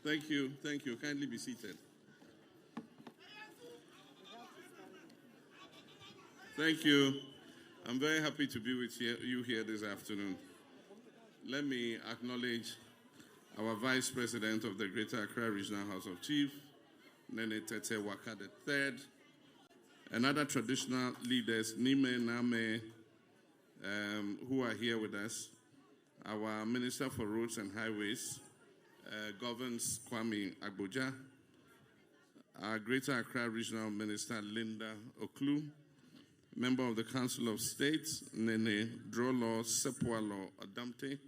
Thank you. Thank you. Kindly be seated. Thank you. I'm very happy to be with you here this afternoon. Let me acknowledge our Vice President of the Greater Accra Regional House of Chiefs, Nene Tete Waka III, and other traditional leaders, Nime Name, who are here with us. Our Minister for Roads and Highways, Governs Kwame Agboja, our Greater Accra Regional Minister, Linda Oklu, Member of the Council of State, Nene Drolo Sepualo Adamte,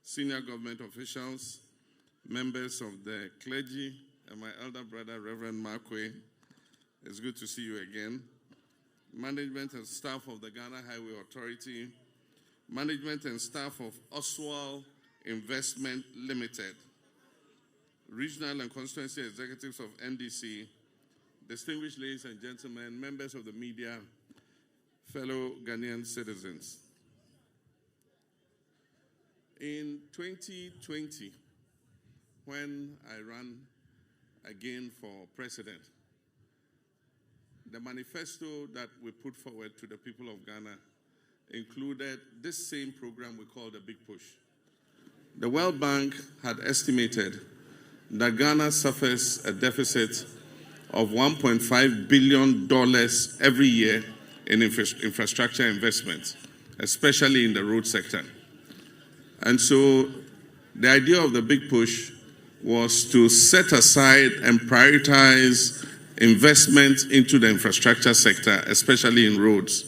senior government officials, members of the clergy, and my elder brother, Reverend Markwe. It's good to see you again. Management and staff of the Ghana Highway Authority, management and staff of Oswald Investment Limited, regional and constituency executives of NDC, distinguished ladies and gentlemen, members of the media, fellow Ghanaian citizens. In 2020, when I ran again for president, the manifesto that we put forward to the people of Ghana included this same program we call the Big Push. The World Bank had estimated that Ghana suffers a deficit of $1.5 billion every year in infrastructure investments, especially in the road sector. And so the idea of the Big Push was to set aside and prioritize investment into the infrastructure sector, especially in roads.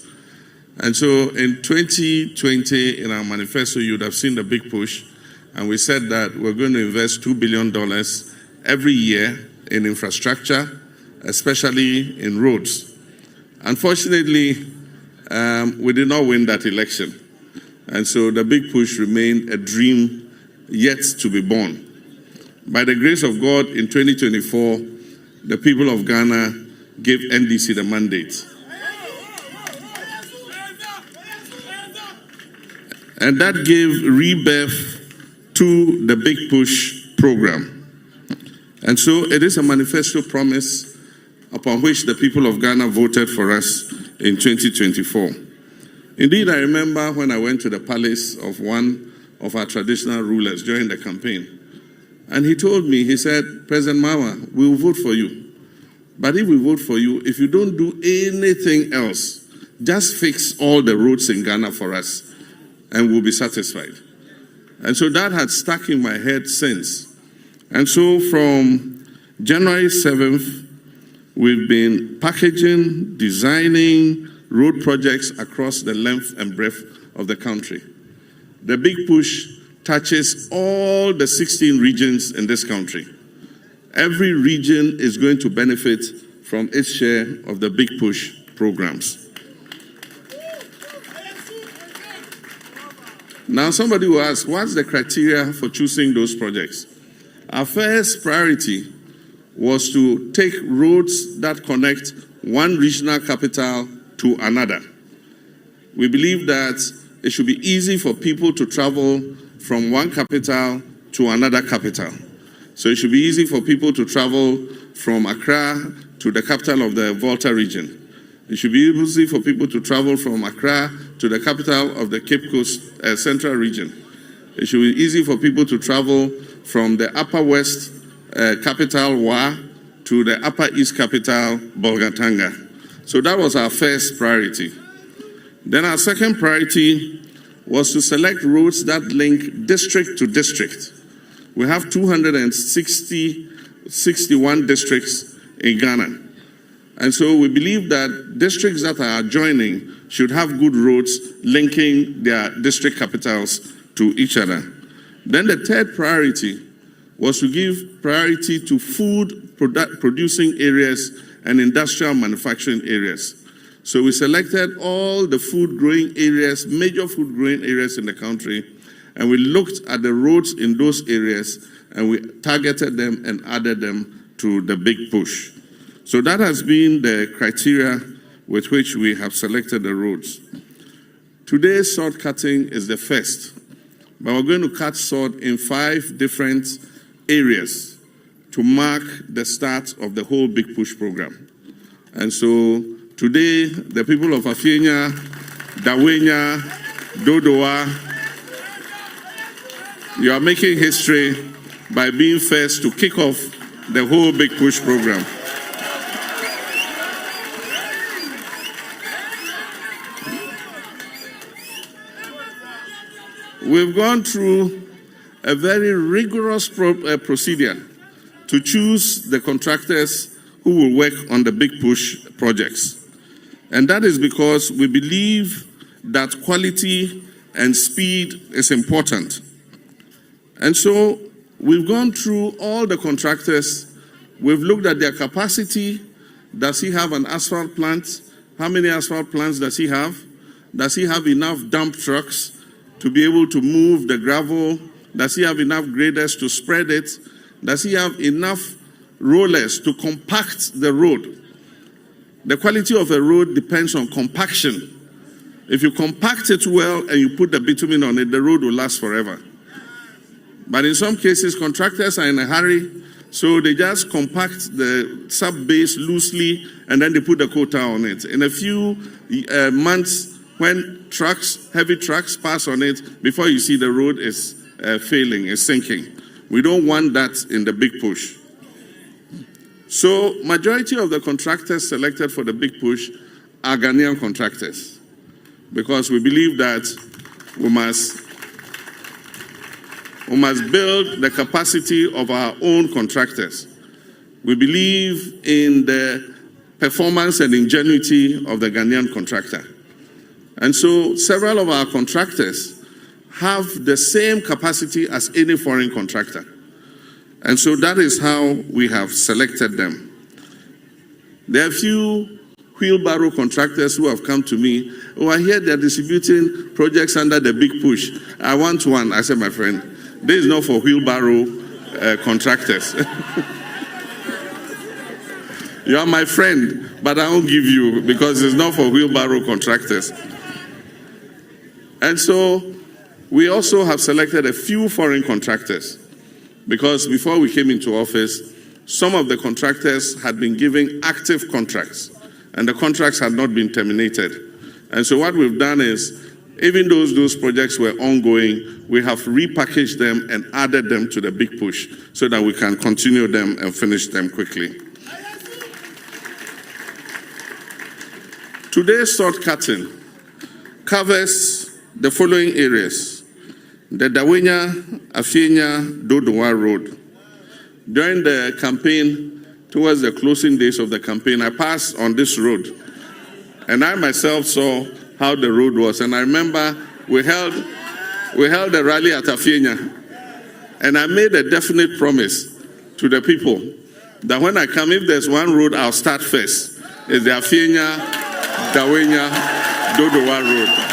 And so in 2020, in our manifesto, you would have seen the Big Push, and we said that we're going to invest $2 billion every year in infrastructure, especially in roads. Unfortunately, we did not win that election. And so the Big Push remained a dream yet to be born. By the grace of God, in 2024, the people of Ghana gave NDC the mandate. And that gave rebirth to the Big Push program. And so it is a manifesto promise upon which the people of Ghana voted for us in 2024. Indeed, I remember when I went to the palace of one of our traditional rulers during the campaign. And he told me, he said, President Mahama, we will vote for you. But if we vote for you, if you don't do anything else, just fix all the roads in Ghana for us, and we'll be satisfied. And so that had stuck in my head since. And so from January 7th, we've been packaging, designing road projects across the length and breadth of the country. The Big Push touches all the 16 regions in this country. Every region is going to benefit from its share of the Big Push programs. Now somebody will ask, what's the criteria for choosing those projects? Our first priority was to take roads that connect one regional capital to another. We believe that it should be easy for people to travel from one capital to another capital. So it should be easy for people to travel from Accra to the capital of the Volta region. It should be easy for people to travel from Accra to the capital of the Cape Coast Central region. It should be easy for people to travel from the Upper West capital, Wa, to the Upper East capital, Bolgatanga. So that was our first priority. Then our second priority was to select roads that link district to district. We have 261 districts in Ghana. And so we believe that districts that are adjoining should have good roads linking their district capitals to each other. Then the third priority was to give priority to food producing areas and industrial manufacturing areas. So we selected all the food growing areas, major food growing areas in the country, and we looked at the roads in those areas and we targeted them and added them to the Big Push. So that has been the criteria with which we have selected the roads. Today's sword cutting is the first, but we're going to cut sword in 5 different areas to mark the start of the whole Big Push program. And so today, the people of Afienya, Dawenya, Dodowa, you are making history by being first to kick off the whole Big Push program. We've gone through a very rigorous procedure to choose the contractors who will work on the Big Push projects. And that is because we believe that quality and speed is important. And so we've gone through all the contractors. We've looked at their capacity. Does he have an asphalt plant? How many asphalt plants does he have? Does he have enough dump trucks to be able to move the gravel? Does he have enough graders to spread it? Does he have enough rollers to compact the road? The quality of a road depends on compaction. If you compact it well and you put the bitumen on it, the road will last forever. But in some cases, contractors are in a hurry, so they just compact the sub-base loosely and then they put the quota on it. In a few months, when heavy trucks pass on it, before you see the road is failing, is sinking. We don't want that in the Big Push. So, majority of the contractors selected for the Big Push are Ghanaian contractors, because we believe that we must build the capacity of our own contractors. We believe in the performance and ingenuity of the Ghanaian contractor. And so several of our contractors have the same capacity as any foreign contractor. And so that is how we have selected them. There are a few Wheelbarrow contractors who have come to me. Oh, I hear they're distributing projects under the Big Push. I want one. I said, my friend, this is not for Wheelbarrow contractors. You are my friend, but I won't give you because it's not for Wheelbarrow contractors. And so we also have selected a few foreign contractors, because before we came into office, some of the contractors had been given active contracts and the contracts had not been terminated. And so what we've done is, even though those projects were ongoing, we have repackaged them and added them to the Big Push so that we can continue them and finish them quickly. Today's short cutting covers the following areas: the Dawenya, Afienya, Dodowa Road. During the campaign, towards the closing days of the campaign, I passed on this road, and I myself saw how the road was. And I remember we held a rally at Afienya, and I made a definite promise to the people that when I come, if there's one road I'll start first, is the Afienya, Dawenya, Dodowa Road.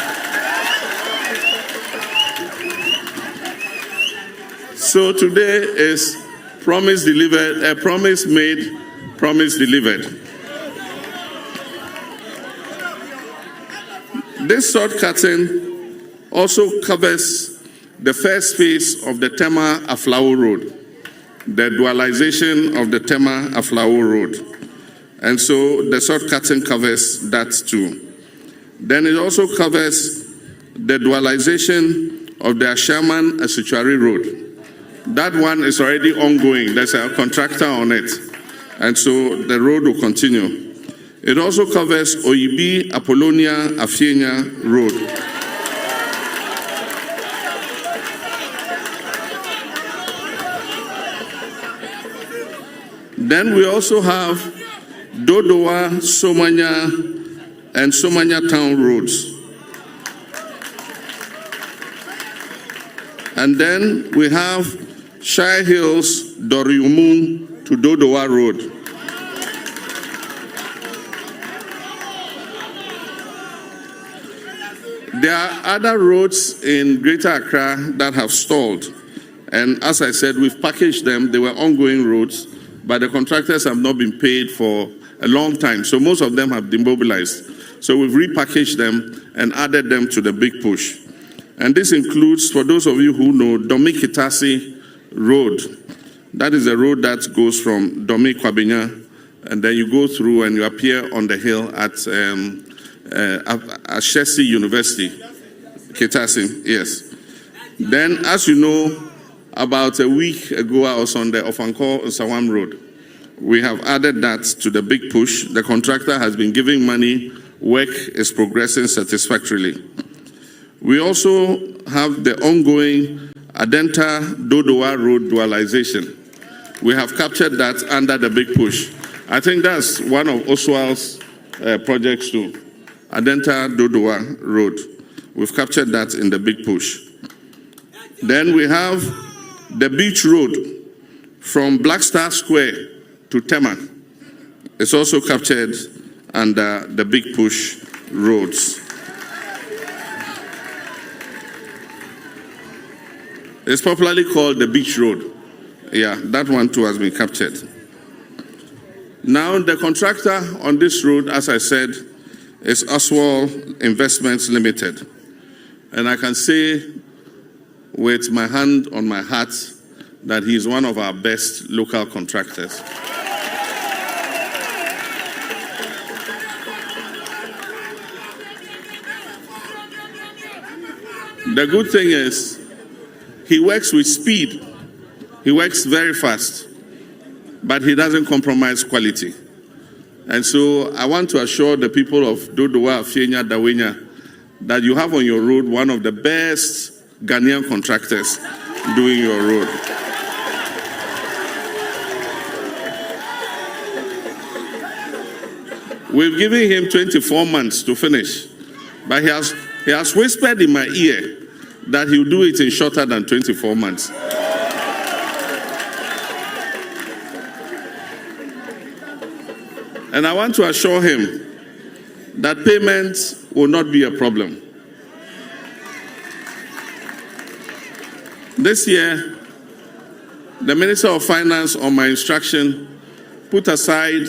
So today is promise delivered, promise made, promise delivered. This short cutting also covers the first phase of the Tema-Aflao Road, the dualization of the Tema-Aflao Road. And so the short cutting covers that too. Then it also covers the dualization of the Ashaman-Asuchari Road. That one is already ongoing. There's a contractor on it. And so the road will continue. It also covers Oyibi, Apollonia, Afienya Road. Then we also have Dodowa, Somanya, and Somanya Town Roads. And then we have Shire Hills, Doriumun to Dodowa Road. There are other roads in Greater Accra that have stalled. And as I said, we've packaged them. They were ongoing roads, but the contractors have not been paid for a long time. So most of them have demobilized. So we've repackaged them and added them to the Big Push. And this includes, for those of you who know, Domikitasi Road, That is a road that goes from Dome Kwabenya, and then you go through and you appear on the hill at Ashesi University, Kitasim, yes. Then, as you know, about a week ago, I was on the Ofanko Sawam Road. We have added that to the big push. The contractor has been giving money. Work is progressing satisfactorily. We also have the ongoing Adenta Dodowa Road dualization. We have captured that under the big push. I think that's one of Oswald's projects too. Adenta Dodowa Road. We've captured that in the big push. Then we have the beach road from Black Star Square to Tema. It's also captured under the big push roads. It's popularly called the beach road. Yeah, that one too has been captured. Now the contractor on this road, as I said, is Oswald Investments Limited. And I can say with my hand on my heart that he is one of our best local contractors. The good thing is he works with speed. He works very fast, but he doesn't compromise quality. And so I want to assure the people of Dodowa, Fienya, Dawenya, that you have on your road one of the best Ghanaian contractors doing your road. We've given him 24 months to finish, but he has whispered in my ear that he'll do it in shorter than 24 months. And I want to assure him that payment will not be a problem. This year, the Minister of Finance, on my instruction, put aside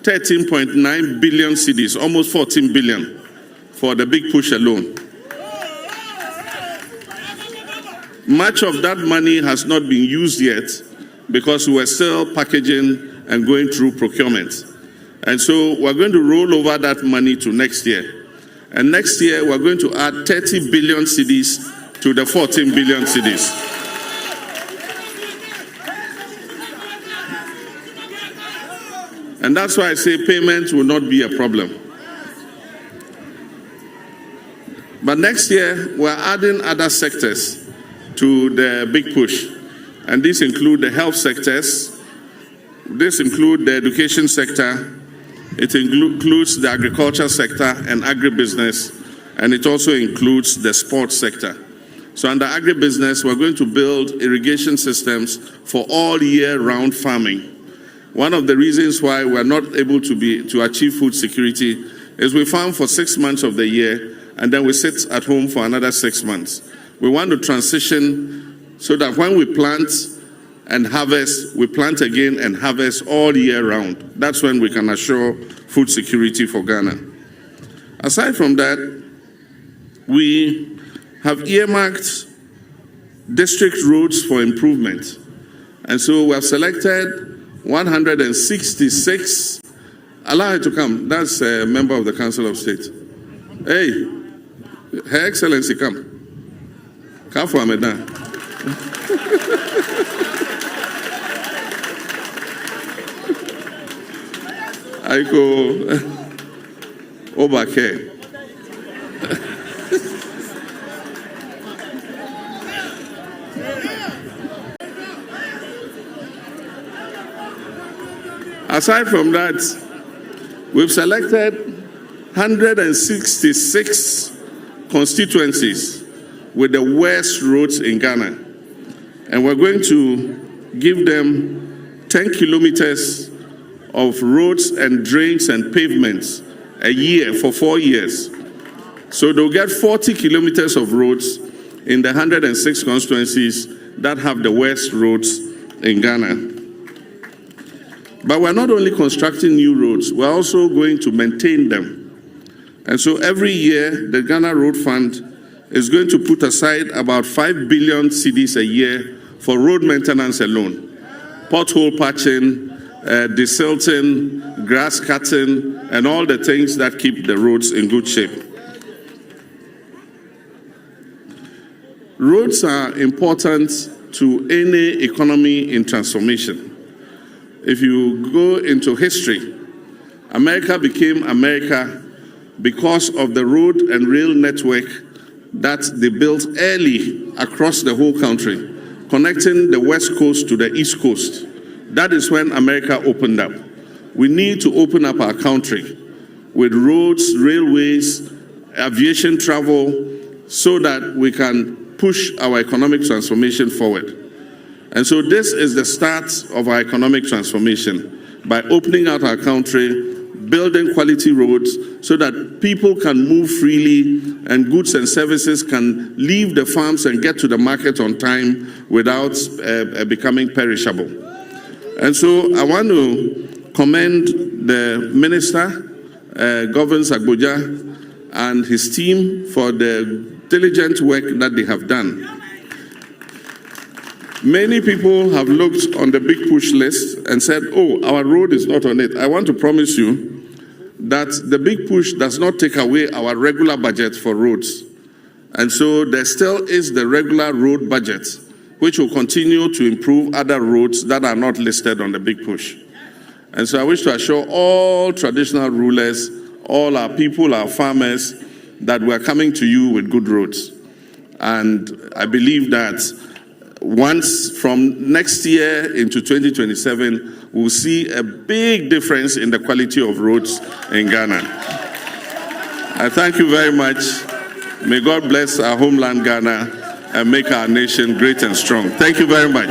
13.9 billion cedis, almost 14 billion, for the big push alone. Much of that money has not been used yet because we were still packaging and going through procurement. And so we're going to roll over that money to next year. And next year, we're going to add 30 billion cedis to the 14 billion cedis. And that's why I say payment will not be a problem. But next year, we're adding other sectors to the big push. And these include the health sectors. This includes the education sector. It includes the agriculture sector and agribusiness. And it also includes the sports sector. So under agribusiness, we're going to build irrigation systems for all year-round farming. One of the reasons why we're not able to achieve food security is we farm for 6 months of the year, and then we sit at home for another 6 months. We want to transition so that when we plant and harvest, we plant again and harvest all year round. That's when we can assure food security for Ghana. Aside from that, we have earmarked district roads for improvement. And so we have selected 166. Allow her to come. That's a member of the Council of State. Hey, Her Excellency, come. Come for Amedan. I go over here. Aside from that, we've selected 166 constituencies with the worst roads in Ghana. And we're going to give them 10 kilometers of roads and drains and pavements a year for 4 years. So they'll get 40 kilometers of roads in the 106 constituencies that have the worst roads in Ghana. But we're not only constructing new roads, we're also going to maintain them. And so every year, the Ghana Road Fund is going to put aside about 5 billion cedis a year for road maintenance alone. pothole patching, desilting, grass cutting, and all the things that keep the roads in good shape. Roads are important to any economy in transformation. If you go into history, America became America because of the road and rail network that they built early across the whole country, connecting the West Coast to the East Coast. That is when America opened up. We need to open up our country with roads, railways, aviation travel, so that we can push our economic transformation forward. And so this is the start of our economic transformation, by opening out our country, building quality roads so that people can move freely and goods and services can leave the farms and get to the market on time without becoming perishable. And so I want to commend the Minister, Governor Agboja, and his team for the diligent work that they have done. Many people have looked on the big push list and said, oh, our road is not on it. I want to promise you that the big push does not take away our regular budget for roads. And so there still is the regular road budget, which will continue to improve other roads that are not listed on the big push. And so I wish to assure all traditional rulers, all our people, our farmers, that we are coming to you with good roads. And I believe that once from next year into 2027, we'll see a big difference in the quality of roads in Ghana. I thank you very much. May God bless our homeland Ghana and make our nation great and strong. Thank you very much.